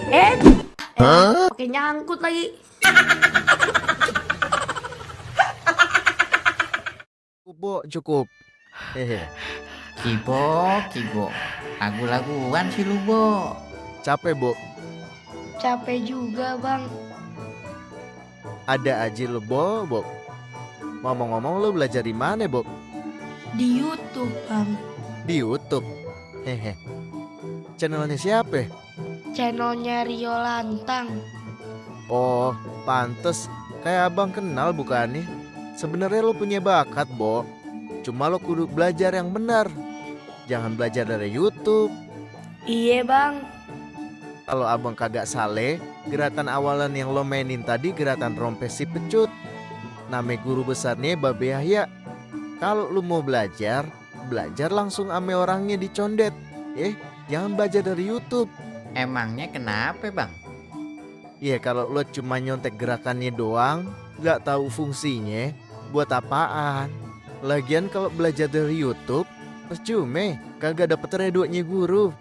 Eh, pakai nyangkut lagi. Bo, cukup. Hehe. Kibo, lagu-laguan sih lu, Bo. Capek, Bo. Capek juga, Bang. Ada aja lo, Bo. Ngomong-ngomong lo belajar di mana, Bo? Di YouTube, Bang. Di YouTube. Hehe. Channelnya siapa? Channelnya Rio Lantang. Oh, pantes. Kayak abang kenal bukannya? Sebenarnya lo punya bakat, Bo. Cuma lo kudu belajar yang benar. Jangan belajar dari YouTube. Iya, Bang. Kalau abang kagak saleh, gerakan awalan yang lo mainin tadi gerakan rompes si pecut. Nama guru besarnya Babe Yahya. Kalau lo mau belajar, belajar langsung ame orangnya dicondet. Jangan belajar dari YouTube. Emangnya kenapa, Bang? Ya kalau lo cuma nyontek gerakannya doang, gak tahu fungsinya, buat apaan? Lagian kalau belajar dari YouTube, percuma, kagak dapet redonya guru.